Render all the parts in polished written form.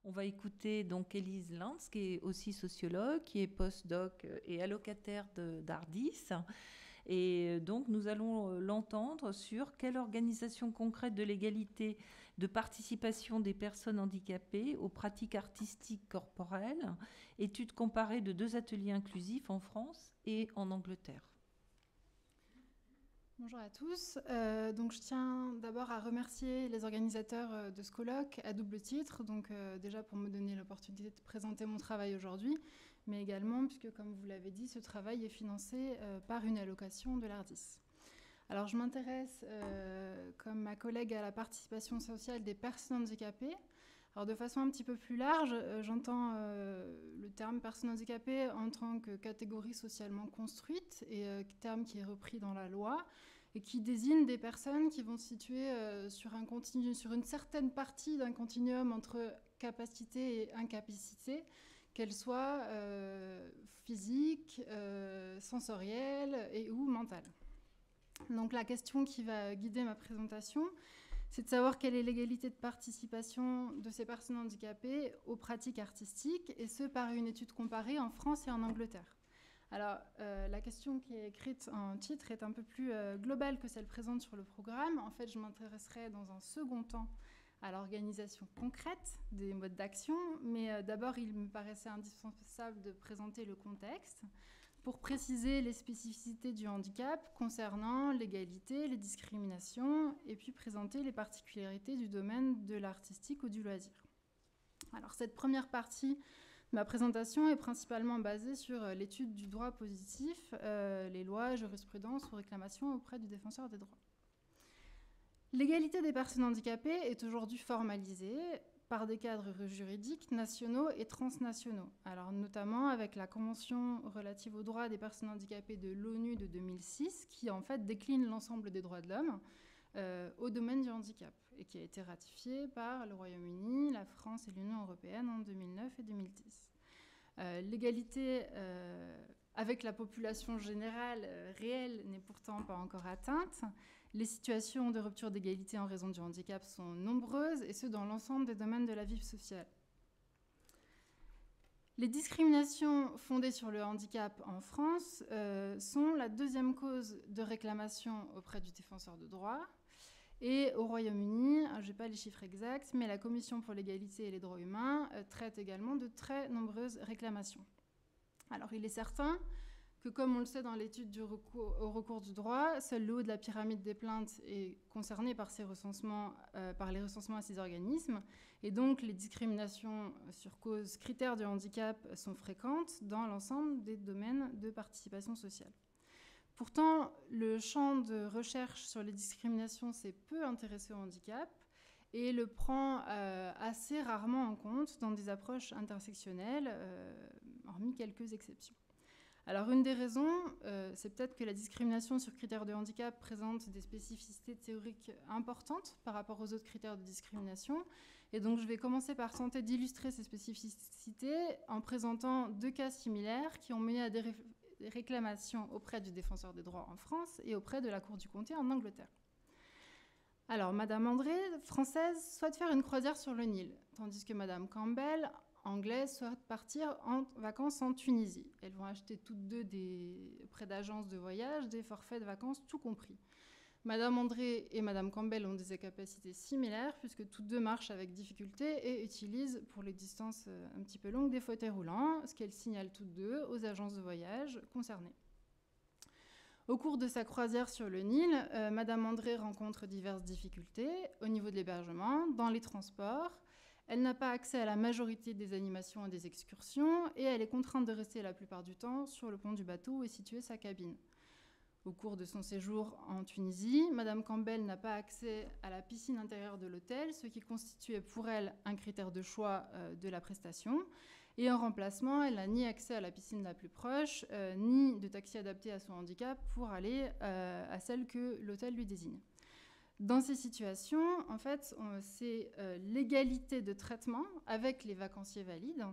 On va écouter donc Élise Lantz, qui est aussi sociologue, qui est postdoc et allocataire d'Ardis. Et donc, nous allons l'entendre sur quelle organisation concrète de l'égalité de participation des personnes handicapées aux pratiques artistiques corporelles, études comparées de 2 ateliers inclusifs en France et en Angleterre. Bonjour à tous. Donc, je tiens d'abord à remercier les organisateurs de ce colloque à double titre. Donc, déjà pour me donner l'opportunité de présenter mon travail aujourd'hui, mais également puisque, comme vous l'avez dit, ce travail est financé par une allocation de l'ARDIS. Alors, je m'intéresse, comme ma collègue, à la participation sociale des personnes handicapées. Alors, de façon un petit peu plus large, j'entends le terme personne handicapée en tant que catégorie socialement construite et terme qui est repris dans la loi et qui désigne des personnes qui vont se situer sur une certaine partie d'un continuum entre capacité et incapacité, qu'elles soient physiques, sensorielles et ou mentales. Donc la question qui va guider ma présentation, c'est de savoir quelle est l'égalité de participation de ces personnes handicapées aux pratiques artistiques, et ce par une étude comparée en France et en Angleterre. Alors, la question qui est écrite en titre est un peu plus globale que celle présente sur le programme. En fait, je m'intéresserai dans un second temps à l'organisation concrète des modes d'action, mais d'abord, il me paraissait indispensable de présenter le contexte pour préciser les spécificités du handicap concernant l'égalité, les discriminations, et puis présenter les particularités du domaine de l'artistique ou du loisir. Alors, cette première partie de ma présentation est principalement basée sur l'étude du droit positif, les lois, jurisprudence ou réclamations auprès du défenseur des droits. L'égalité des personnes handicapées est aujourd'hui formalisée par des cadres juridiques nationaux et transnationaux. Alors notamment avec la Convention relative aux droits des personnes handicapées de l'ONU de 2006, qui en fait décline l'ensemble des droits de l'homme au domaine du handicap et qui a été ratifiée par le Royaume-Uni, la France et l'Union européenne en 2009 et 2010. L'égalité avec la population générale réelle n'est pourtant pas encore atteinte. Les situations de rupture d'égalité en raison du handicap sont nombreuses, et ce dans l'ensemble des domaines de la vie sociale. Les discriminations fondées sur le handicap en France sont la deuxième cause de réclamation auprès du défenseur de droits. Et au Royaume-Uni, je n'ai pas les chiffres exacts, mais la Commission pour l'égalité et les droits humains traite également de très nombreuses réclamations. Alors, il est certain que, comme on le sait dans l'étude au recours du droit, seul le haut de la pyramide des plaintes est concerné par les recensements à ces organismes. Et donc, les discriminations sur cause critères de handicap sont fréquentes dans l'ensemble des domaines de participation sociale. Pourtant, le champ de recherche sur les discriminations s'est peu intéressé au handicap et le prend assez rarement en compte dans des approches intersectionnelles, hormis quelques exceptions. Alors, une des raisons, c'est peut-être que la discrimination sur critères de handicap présente des spécificités théoriques importantes par rapport aux autres critères de discrimination. Et donc, je vais commencer par tenter d'illustrer ces spécificités en présentant 2 cas similaires qui ont mené à des réclamations auprès du défenseur des droits en France et auprès de la Cour du Comté en Angleterre. Alors, Madame André, française, souhaite faire une croisière sur le Nil, tandis que Madame Campbell, anglaise, souhaite partir en vacances en Tunisie. Elles vont acheter toutes deux auprès d'agences de voyage des forfaits de vacances tout compris. Madame André et Madame Campbell ont des capacités similaires puisque toutes deux marchent avec difficulté et utilisent pour les distances un petit peu longues des fauteuils roulants, ce qu'elles signalent toutes deux aux agences de voyage concernées. Au cours de sa croisière sur le Nil, Madame André rencontre diverses difficultés au niveau de l'hébergement, dans les transports. Elle n'a pas accès à la majorité des animations et des excursions et elle est contrainte de rester la plupart du temps sur le pont du bateau où est située sa cabine. Au cours de son séjour en Tunisie, Madame Campbell n'a pas accès à la piscine intérieure de l'hôtel, ce qui constituait pour elle un critère de choix de la prestation. Et en remplacement, elle n'a ni accès à la piscine la plus proche, ni de taxi adapté à son handicap pour aller à celle que l'hôtel lui désigne. Dans ces situations, en fait, c'est l'égalité de traitement avec les vacanciers valides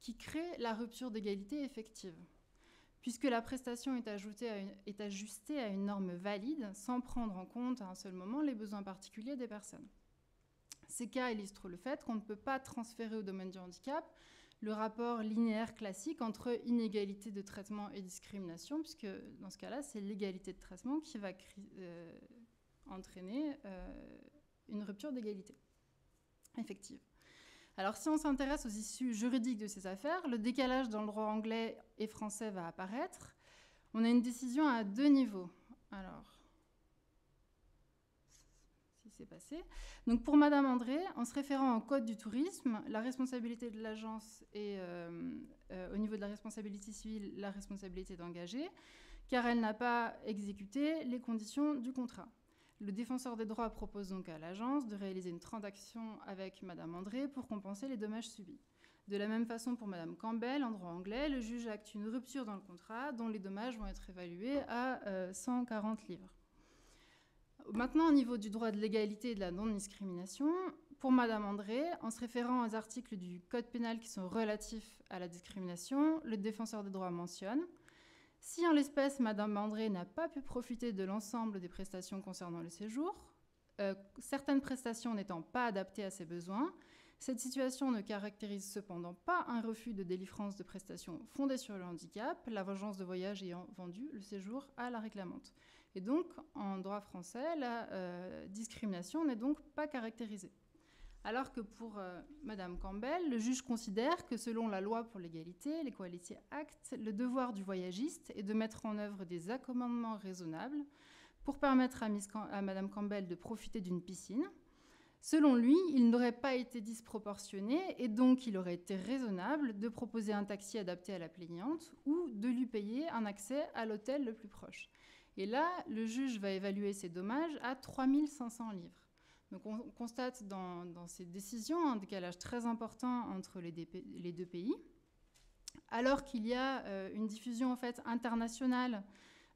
qui crée la rupture d'égalité effective, puisque la prestation est ajustée à une norme valide sans prendre en compte à un seul moment les besoins particuliers des personnes. Ces cas illustrent le fait qu'on ne peut pas transférer au domaine du handicap le rapport linéaire classique entre inégalité de traitement et discrimination, puisque dans ce cas-là, c'est l'égalité de traitement qui va entraîner une rupture d'égalité effective. Alors, si on s'intéresse aux issues juridiques de ces affaires, le décalage dans le droit anglais et français va apparaître. On a une décision à 2 niveaux. Alors, si c'est passé. Donc, pour Madame André, en se référant au Code du tourisme, la responsabilité de l'agence est, au niveau de la responsabilité civile, la responsabilité d'engager, car elle n'a pas exécuté les conditions du contrat. Le défenseur des droits propose donc à l'agence de réaliser une transaction avec Madame André pour compenser les dommages subis. De la même façon pour Madame Campbell, en droit anglais, le juge acte une rupture dans le contrat dont les dommages vont être évalués à 140 livres. Maintenant, au niveau du droit de l'égalité et de la non-discrimination, pour Madame André, en se référant aux articles du Code pénal qui sont relatifs à la discrimination, le défenseur des droits mentionne: si en l'espèce, Madame André n'a pas pu profiter de l'ensemble des prestations concernant le séjour, certaines prestations n'étant pas adaptées à ses besoins, cette situation ne caractérise cependant pas un refus de délivrance de prestations fondées sur le handicap, l'agence de voyage ayant vendu le séjour à la réclamante. Et donc, en droit français, la discrimination n'est donc pas caractérisée. Alors que pour Madame Campbell, le juge considère que selon la loi pour l'égalité, l'Equality Act, le devoir du voyagiste est de mettre en œuvre des accommodements raisonnables pour permettre à Madame Campbell de profiter d'une piscine. Selon lui, il n'aurait pas été disproportionné et donc il aurait été raisonnable de proposer un taxi adapté à la plaignante ou de lui payer un accès à l'hôtel le plus proche. Et là, le juge va évaluer ces dommages à 3 500 livres. Donc on constate dans ces décisions un décalage très important entre les deux pays, alors qu'il y a une diffusion en fait internationale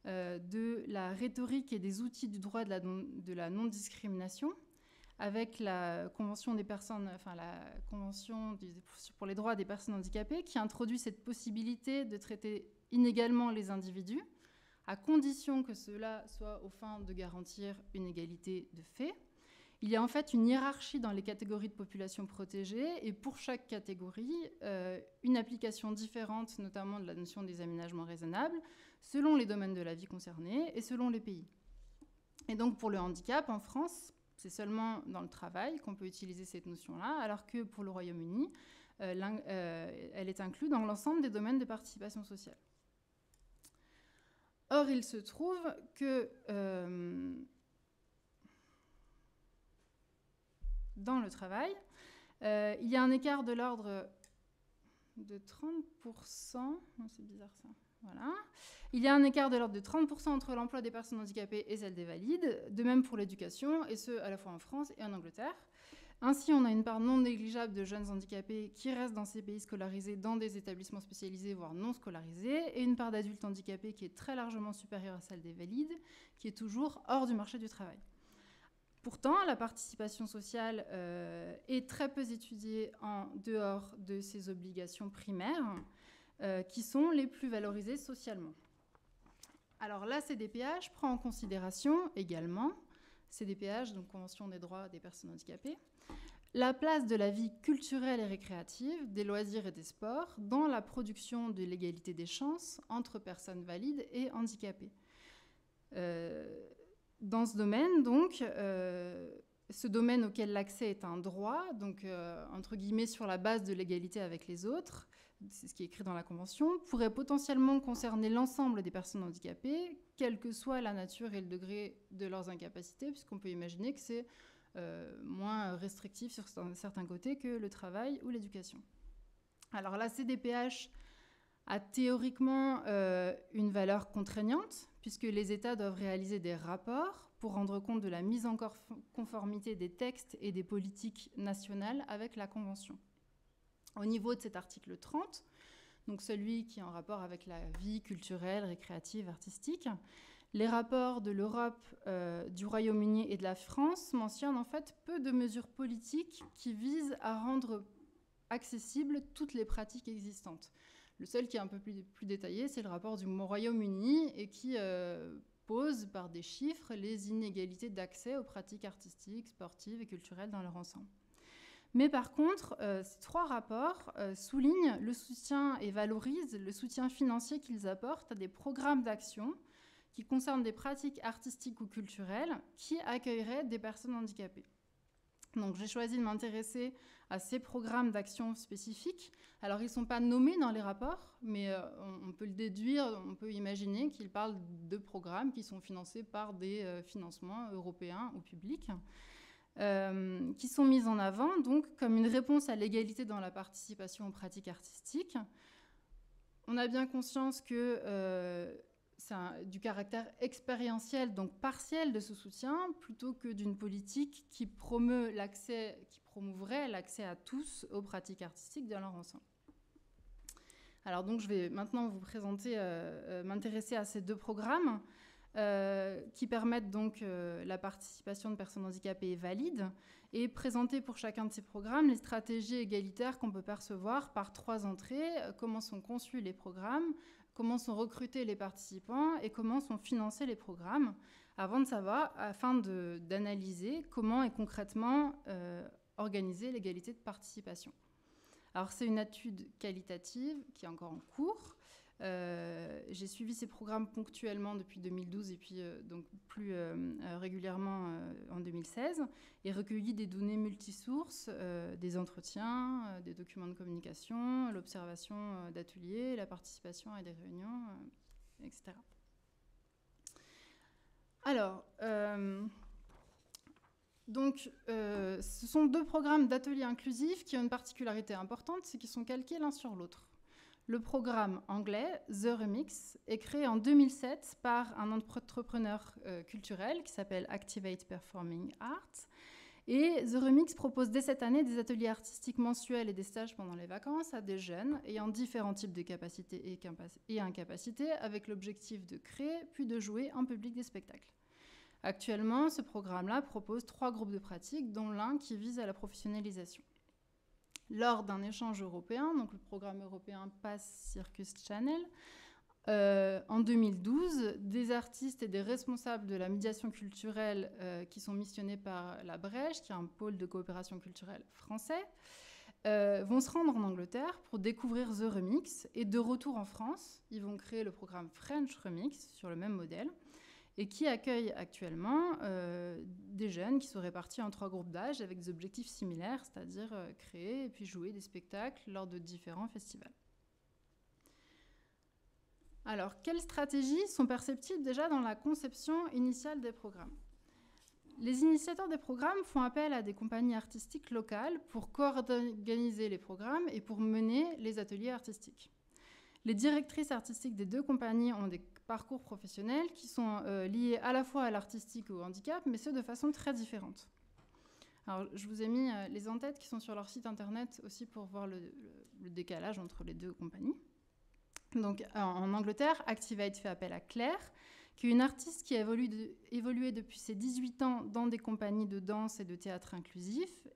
de la rhétorique et des outils du droit de la non-discrimination, avec la Convention des personnes, enfin la Convention pour les droits des personnes handicapées, qui introduit cette possibilité de traiter inégalement les individus, à condition que cela soit aux fins de garantir une égalité de fait. Il y a en fait une hiérarchie dans les catégories de population protégée et pour chaque catégorie, une application différente, notamment de la notion des aménagements raisonnables, selon les domaines de la vie concernés et selon les pays. Et donc pour le handicap, en France, c'est seulement dans le travail qu'on peut utiliser cette notion-là, alors que pour le Royaume-Uni, elle est inclue dans l'ensemble des domaines de participation sociale. Or, il se trouve que dans le travail, il y a un écart de l'ordre de 30%. Non, c'est bizarre ça. Voilà. Il y a un écart de l'ordre de 30% entre l'emploi des personnes handicapées et celle des valides, de même pour l'éducation, et ce, à la fois en France et en Angleterre. Ainsi, on a une part non négligeable de jeunes handicapés qui restent dans ces pays scolarisés dans des établissements spécialisés, voire non scolarisés, et une part d'adultes handicapés qui est très largement supérieure à celle des valides, qui est toujours hors du marché du travail. Pourtant, la participation sociale est très peu étudiée en dehors de ces obligations primaires, qui sont les plus valorisées socialement. Alors la CDPH prend en considération également, CDPH, donc Convention des droits des personnes handicapées, la place de la vie culturelle et récréative, des loisirs et des sports dans la production de l'égalité des chances entre personnes valides et handicapées. Dans ce domaine, donc, ce domaine auquel l'accès est un droit, donc entre guillemets sur la base de l'égalité avec les autres, c'est ce qui est écrit dans la Convention, pourrait potentiellement concerner l'ensemble des personnes handicapées, quelle que soit la nature et le degré de leurs incapacités, puisqu'on peut imaginer que c'est moins restrictif sur certains côtés que le travail ou l'éducation. Alors la CDPH a théoriquement une valeur contraignante, puisque les États doivent réaliser des rapports pour rendre compte de la mise en conformité des textes et des politiques nationales avec la Convention. Au niveau de cet article 30, donc celui qui est en rapport avec la vie culturelle, récréative, artistique, les rapports de l'Europe, du Royaume-Uni et de la France mentionnent en fait peu de mesures politiques qui visent à rendre accessibles toutes les pratiques existantes. Le seul qui est un peu plus détaillé, c'est le rapport du Royaume-Uni et qui pose par des chiffres les inégalités d'accès aux pratiques artistiques, sportives et culturelles dans leur ensemble. Mais par contre, ces 3 rapports soulignent le soutien et valorisent le soutien financier qu'ils apportent à des programmes d'action qui concernent des pratiques artistiques ou culturelles qui accueilleraient des personnes handicapées. Donc j'ai choisi de m'intéresser à ces programmes d'action spécifiques. Alors ils ne sont pas nommés dans les rapports, mais on peut le déduire, on peut imaginer qu'ils parlent de programmes qui sont financés par des financements européens ou publics, qui sont mis en avant donc comme une réponse à l'égalité dans la participation aux pratiques artistiques. On a bien conscience que c'est du caractère expérientiel, donc partiel de ce soutien, plutôt que d'une politique qui promouvrait l'accès à tous aux pratiques artistiques dans leur ensemble. Alors donc je vais maintenant vous présenter, m'intéresser à ces 2 programmes qui permettent donc la participation de personnes handicapées et valides, et présenter pour chacun de ces programmes les stratégies égalitaires qu'on peut percevoir par 3 entrées, comment sont conçus les programmes, comment sont recrutés les participants et comment sont financés les programmes, afin d'analyser comment est concrètement organisée l'égalité de participation. Alors c'est une étude qualitative qui est encore en cours. J'ai suivi ces programmes ponctuellement depuis 2012 et puis donc plus régulièrement en 2016, et recueilli des données multisources, des entretiens, des documents de communication, l'observation d'ateliers, la participation à des réunions, etc. Alors, donc, ce sont 2 programmes d'ateliers inclusifs qui ont une particularité importante, c'est qu'ils sont calqués l'un sur l'autre. Le programme anglais, The Remix, est créé en 2007 par un entrepreneur culturel qui s'appelle Activate Performing Arts. Et The Remix propose dès cette année des ateliers artistiques mensuels et des stages pendant les vacances à des jeunes ayant différents types de capacités et incapacités, avec l'objectif de créer puis de jouer en public des spectacles. Actuellement, ce programme-là propose 3 groupes de pratiques, dont l'un qui vise à la professionnalisation. Lors d'un échange européen, donc le programme européen Pass Circus Channel, en 2012, des artistes et des responsables de la médiation culturelle qui sont missionnés par La Brèche, qui est un pôle de coopération culturelle français, vont se rendre en Angleterre pour découvrir The Remix, et de retour en France, ils vont créer le programme French Remix sur le même modèle, et qui accueille actuellement des jeunes qui sont répartis en 3 groupes d'âge avec des objectifs similaires, c'est-à-dire créer et puis jouer des spectacles lors de différents festivals. Alors, quelles stratégies sont perceptibles déjà dans la conception initiale des programmes ? Les initiateurs des programmes font appel à des compagnies artistiques locales pour co-organiser les programmes et pour mener les ateliers artistiques. Les directrices artistiques des 2 compagnies ont des parcours professionnels qui sont liés à la fois à l'artistique ou au handicap, mais ceux de façon très différente. Alors, je vous ai mis les en-têtes qui sont sur leur site internet aussi pour voir le décalage entre les 2 compagnies. Donc, en Angleterre, Activate fait appel à Claire, qui est une artiste qui a évolué depuis ses 18 ans dans des compagnies de danse et de théâtre inclusif,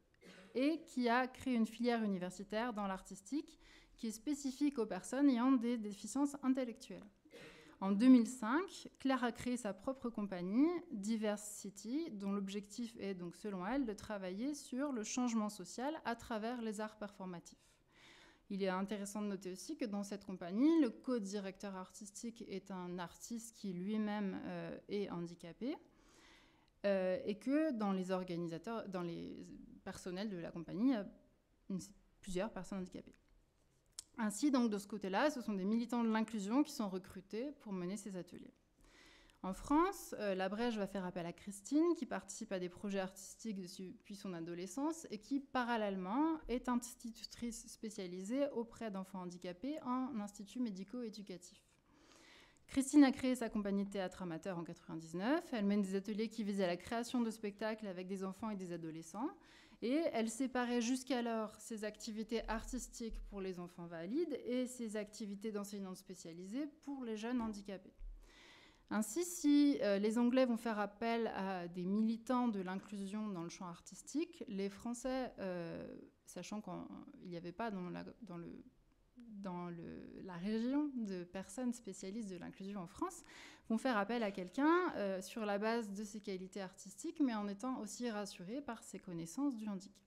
et qui a créé une filière universitaire dans l'artistique qui est spécifique aux personnes ayant des déficiences intellectuelles. En 2005, Claire a créé sa propre compagnie, Diversity, dont l'objectif est donc, selon elle, de travailler sur le changement social à travers les arts performatifs. Il est intéressant de noter aussi que dans cette compagnie, le co-directeur artistique est un artiste qui lui-même est handicapé, et que dans les personnels de la compagnie, il y a plusieurs personnes handicapées. Ainsi, donc, de ce côté-là, ce sont des militants de l'inclusion qui sont recrutés pour mener ces ateliers. En France, La Brèche va faire appel à Christine, qui participe à des projets artistiques depuis son adolescence et qui, parallèlement, est institutrice spécialisée auprès d'enfants handicapés en institut médico-éducatif. Christine a créé sa compagnie de théâtre amateur en 1999. Elle mène des ateliers qui visent à la création de spectacles avec des enfants et des adolescents. Et elle séparait jusqu'alors ses activités artistiques pour les enfants valides et ses activités d'enseignante spécialisée pour les jeunes handicapés. Ainsi, si les Anglais vont faire appel à des militants de l'inclusion dans le champ artistique, les Français, sachant qu'il n'y avait pas dans la région de personnes spécialistes de l'inclusion en France, vont faire appel à quelqu'un sur la base de ses qualités artistiques, mais en étant aussi rassurés par ses connaissances du handicap.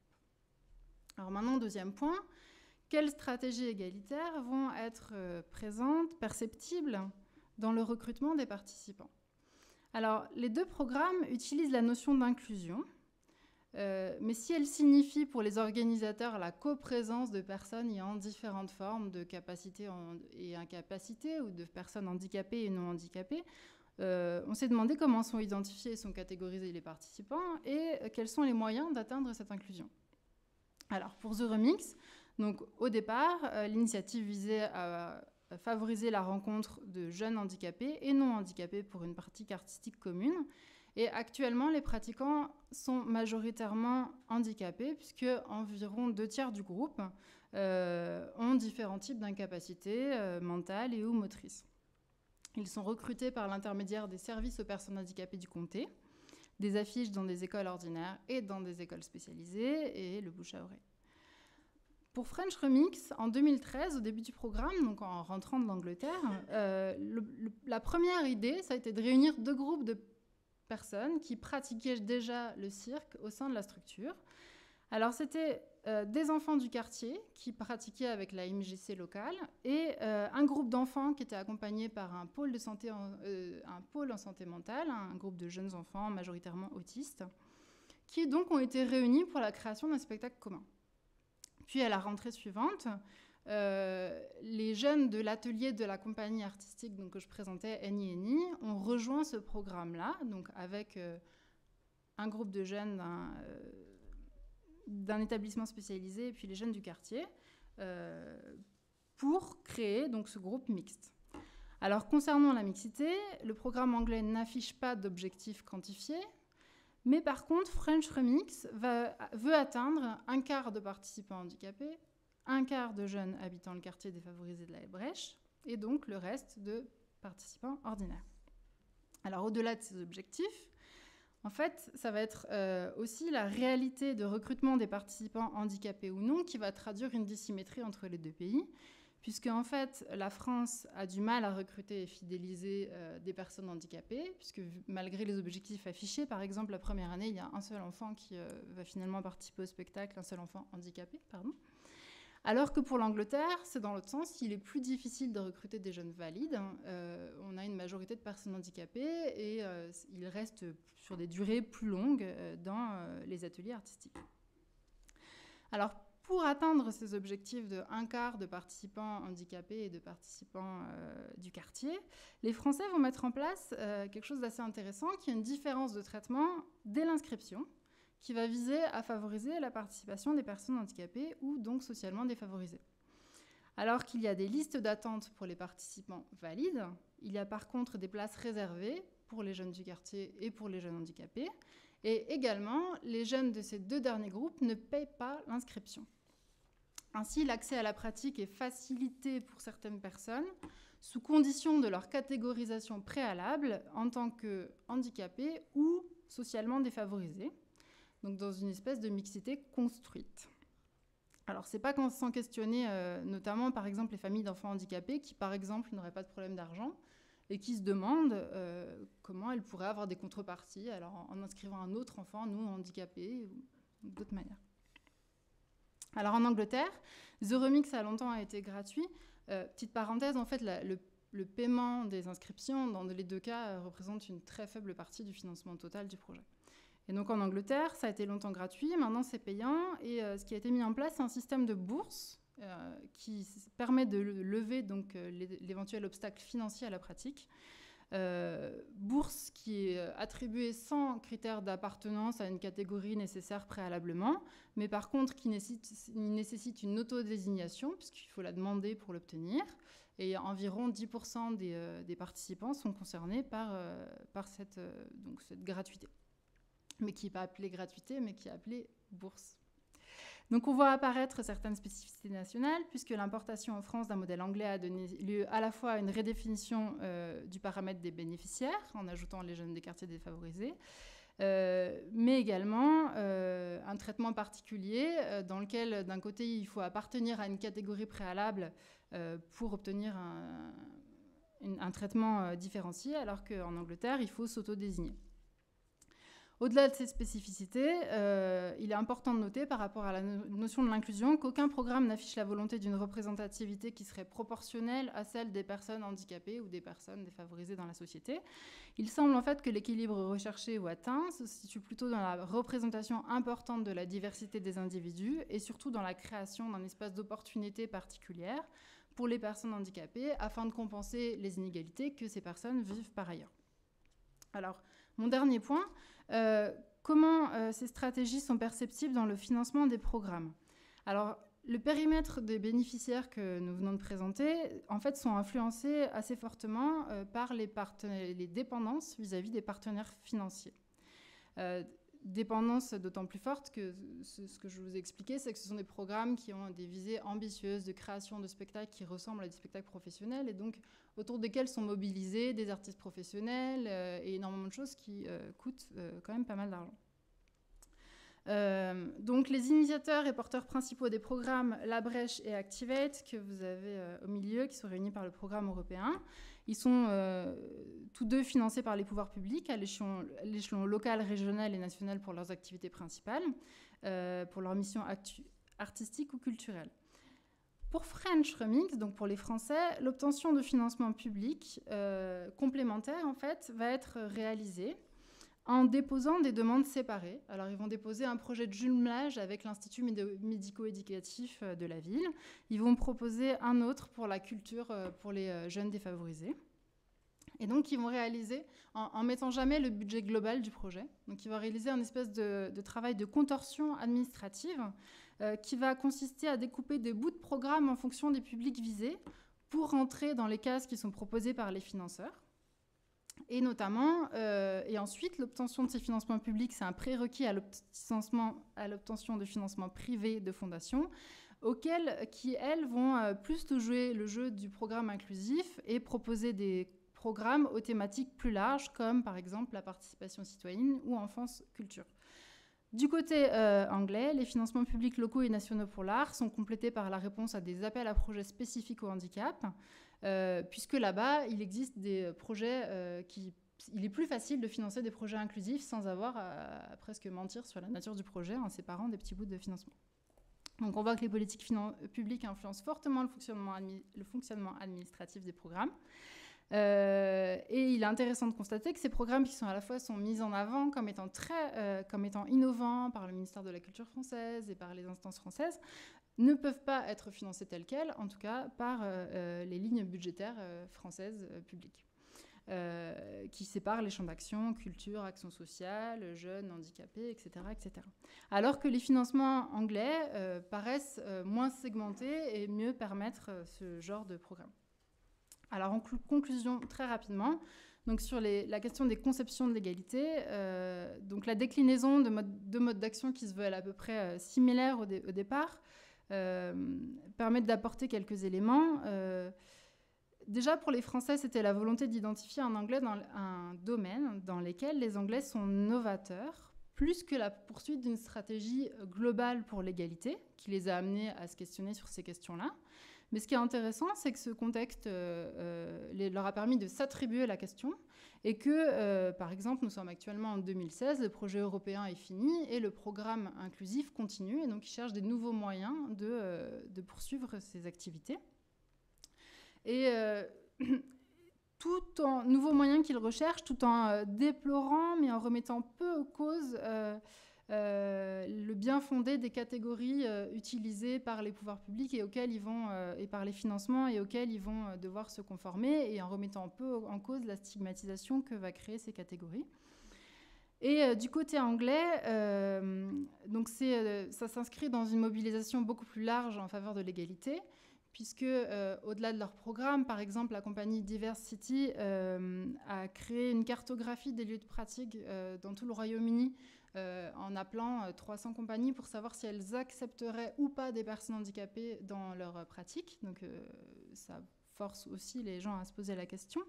Alors maintenant, deuxième point, quelles stratégies égalitaires vont être présentes, perceptibles dans le recrutement des participants? Alors, les deux programmes utilisent la notion d'inclusion, mais si elle signifie pour les organisateurs la coprésence de personnes ayant différentes formes de capacités et incapacités, ou de personnes handicapées et non handicapées, on s'est demandé comment sont identifiés et sont catégorisés les participants et quels sont les moyens d'atteindre cette inclusion. Alors, pour The Remix, donc, au départ, l'initiative visait à favoriser la rencontre de jeunes handicapés et non handicapés pour une pratique artistique commune. Et actuellement, les pratiquants sont majoritairement handicapés, puisque environ 2/3 du groupe ont différents types d'incapacités mentales et ou motrices. Ils sont recrutés par l'intermédiaire des services aux personnes handicapées du comté, des affiches dans des écoles ordinaires et dans des écoles spécialisées, et le bouche à oreille. Pour French Remix, en 2013, au début du programme, donc en rentrant de l'Angleterre, la première idée, ça a été de réunir 2 groupes de personnes qui pratiquaient déjà le cirque au sein de la structure. Alors, c'était des enfants du quartier qui pratiquaient avec la MJC locale et un groupe d'enfants qui était accompagné par un pôle en santé mentale, un groupe de jeunes enfants majoritairement autistes, qui donc ont été réunis pour la création d'un spectacle commun. Puis à la rentrée suivante, les jeunes de l'atelier de la compagnie artistique donc, que je présentais, Eni Eni, ont rejoint ce programme-là, donc avec un groupe de jeunes d'un établissement spécialisé et puis les jeunes du quartier, pour créer donc, ce groupe mixte. Alors concernant la mixité, le programme anglais n'affiche pas d'objectifs quantifiés, mais par contre, French Remix veut atteindre 1/4 de participants handicapés, 1/4 de jeunes habitant le quartier défavorisé de la Brèche, et donc le reste de participants ordinaires. Alors au-delà de ces objectifs, en fait, ça va être aussi la réalité de recrutement des participants handicapés ou non qui va traduire une dissymétrie entre les deux pays, puisque en fait, la France a du mal à recruter et fidéliser des personnes handicapées, puisque malgré les objectifs affichés, par exemple, la première année, il y a un seul enfant qui va finalement participer au spectacle, un seul enfant handicapé, pardon. Alors que pour l'Angleterre, c'est dans l'autre sens, il est plus difficile de recruter des jeunes valides. On a une majorité de personnes handicapées et ils restent sur des durées plus longues dans les ateliers artistiques. Alors, pour atteindre ces objectifs de 1/4 de participants handicapés et de participants du quartier, les Français vont mettre en place quelque chose d'assez intéressant, qui est une différence de traitement dès l'inscription, qui va viser à favoriser la participation des personnes handicapées ou donc socialement défavorisées. Alors qu'il y a des listes d'attente pour les participants valides, il y a par contre des places réservées pour les jeunes du quartier et pour les jeunes handicapés. Et également, les jeunes de ces 2 derniers groupes ne payent pas l'inscription. Ainsi, l'accès à la pratique est facilité pour certaines personnes, sous condition de leur catégorisation préalable en tant que handicapés ou socialement défavorisés, donc dans une espèce de mixité construite. Alors, c'est pas sans questionner, notamment par exemple les familles d'enfants handicapés qui, par exemple, n'auraient pas de problème d'argent et qui se demandent comment elles pourraient avoir des contreparties, alors en inscrivant un autre enfant, non handicapé, ou d'autres manières. Alors en Angleterre, The Remix a longtemps été gratuit. Petite parenthèse, en fait, le paiement des inscriptions, dans les 2 cas, représente une très faible partie du financement total du projet. Et donc en Angleterre, ça a été longtemps gratuit, maintenant c'est payant. Et ce qui a été mis en place, c'est un système de bourse qui permet de lever donc, l'éventuel obstacle financier à la pratique. Bourse qui est attribuée sans critère d'appartenance à une catégorie nécessaire préalablement, mais par contre qui nécessite une autodésignation, puisqu'il faut la demander pour l'obtenir, et environ 10% des participants sont concernés par cette gratuité. Mais qui n'est pas appelée gratuité, mais qui est appelée bourse. Donc on voit apparaître certaines spécificités nationales, puisque l'importation en France d'un modèle anglais a donné lieu à la fois à une redéfinition du paramètre des bénéficiaires, en ajoutant les jeunes des quartiers défavorisés, mais également un traitement particulier dans lequel, d'un côté, il faut appartenir à une catégorie préalable pour obtenir un traitement différencié, alors qu'en Angleterre, il faut s'autodésigner. Au-delà de ces spécificités, il est important de noter par rapport à la notion de l'inclusion qu'aucun programme n'affiche la volonté d'une représentativité qui serait proportionnelle à celle des personnes handicapées ou des personnes défavorisées dans la société. Il semble en fait que l'équilibre recherché ou atteint se situe plutôt dans la représentation importante de la diversité des individus et surtout dans la création d'un espace d'opportunité particulière pour les personnes handicapées afin de compenser les inégalités que ces personnes vivent par ailleurs. Alors, mon dernier point, comment ces stratégies sont perceptibles dans le financement des programmes. Alors, le périmètre des bénéficiaires que nous venons de présenter, en fait, sont influencés assez fortement par les dépendances vis-à-vis des partenaires financiers. Dépendance d'autant plus forte que ce que je vous ai expliqué, c'est que ce sont des programmes qui ont des visées ambitieuses de création de spectacles qui ressemblent à des spectacles professionnels et donc autour desquels sont mobilisés des artistes professionnels et énormément de choses qui coûtent quand même pas mal d'argent. Donc les initiateurs et porteurs principaux des programmes La Brèche et Activate que vous avez au milieu, qui sont réunis par le programme européen, ils sont tous deux financés par les pouvoirs publics à l'échelon local, régional et national pour leurs activités principales, pour leurs missions artistiques ou culturelles. Pour French Remix, donc pour les Français, l'obtention de financement public complémentaire en fait, va être réalisée en déposant des demandes séparées. Alors, ils vont déposer un projet de jumelage avec l'Institut médico-éducatif de la ville. Ils vont proposer un autre pour la culture pour les jeunes défavorisés. Et donc, ils vont réaliser, en mettant jamais le budget global du projet, donc ils vont réaliser un espèce de travail de contorsion administrative qui va consister à découper des bouts de programme en fonction des publics visés pour rentrer dans les cases qui sont proposées par les financeurs. Et notamment, et ensuite, l'obtention de ces financements publics, c'est un prérequis à l'obtention de financements privés de fondations, qui, elles, vont plus jouer le jeu du programme inclusif et proposer des programmes aux thématiques plus larges, comme par exemple la participation citoyenne ou enfance culture. Du côté anglais, les financements publics locaux et nationaux pour l'art sont complétés par la réponse à des appels à projets spécifiques au handicap, puisque là-bas, il existe des projets il est plus facile de financer des projets inclusifs sans avoir à presque mentir sur la nature du projet en séparant des petits bouts de financement. Donc on voit que les politiques publiques influencent fortement le fonctionnement administratif des programmes. Et il est intéressant de constater que ces programmes qui sont à la fois mis en avant comme étant innovants par le ministère de la Culture française et par les instances françaises, ne peuvent pas être financés tels quels, en tout cas par les lignes budgétaires françaises publiques, qui séparent les champs d'action, culture, action sociale, jeunes, handicapés, etc., etc. Alors que les financements anglais paraissent moins segmentés et mieux permettre ce genre de programme. Alors en conclusion, très rapidement, donc sur la question des conceptions de l'égalité, donc la déclinaison de modes d'action qui se veulent à peu près similaires au départ, permettent d'apporter quelques éléments. Déjà, pour les Français, c'était la volonté d'identifier un anglais dans un domaine dans lequel les Anglais sont novateurs, plus que la poursuite d'une stratégie globale pour l'égalité, qui les a amenés à se questionner sur ces questions-là. Mais ce qui est intéressant, c'est que ce contexte leur a permis de s'attribuer la question et que, par exemple, nous sommes actuellement en 2016, le projet européen est fini et le programme inclusif continue. Et donc, ils cherchent des nouveaux moyens de poursuivre ces activités. Et tout en nouveaux moyens qu'ils recherchent, tout en déplorant, mais en remettant peu en cause le bien fondé des catégories utilisées par les pouvoirs publics et et par les financements et auxquels ils vont devoir se conformer, et en remettant un peu en cause la stigmatisation que va créer ces catégories. Et du côté anglais, donc ça s'inscrit dans une mobilisation beaucoup plus large en faveur de l'égalité, puisque au-delà de leur programme, par exemple, la compagnie Diversity a créé une cartographie des lieux de pratique dans tout le Royaume-Uni, en appelant 300 compagnies pour savoir si elles accepteraient ou pas des personnes handicapées dans leur pratique. Donc ça force aussi les gens à se poser la question.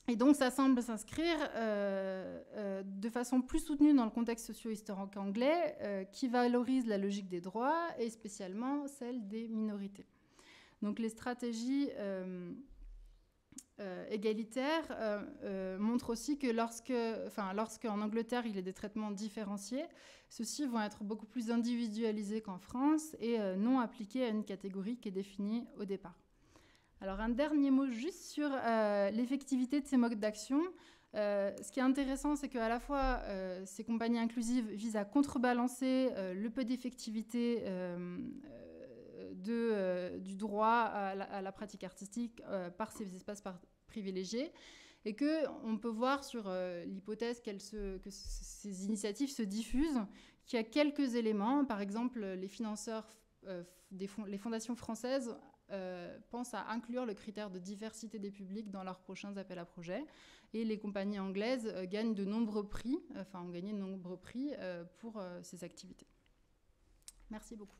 Et donc ça semble s'inscrire de façon plus soutenue dans le contexte socio-historique anglais, qui valorise la logique des droits et spécialement celle des minorités. Donc les stratégies égalitaire montre aussi que lorsqu'en Angleterre, il y a des traitements différenciés, ceux-ci vont être beaucoup plus individualisés qu'en France et non appliqués à une catégorie qui est définie au départ. Alors un dernier mot juste sur l'effectivité de ces modes d'action. Ce qui est intéressant, c'est qu'à la fois, ces compagnies inclusives visent à contrebalancer le peu d'effectivité du droit à la pratique artistique par ces espaces privilégiés, et qu'on peut voir sur l'hypothèse que ces initiatives se diffusent, qu'il y a quelques éléments. Par exemple, les financeurs, les fondations françaises pensent à inclure le critère de diversité des publics dans leurs prochains appels à projets. Et les compagnies anglaises gagnent de nombreux prix, ont gagné de nombreux prix pour ces activités. Merci beaucoup.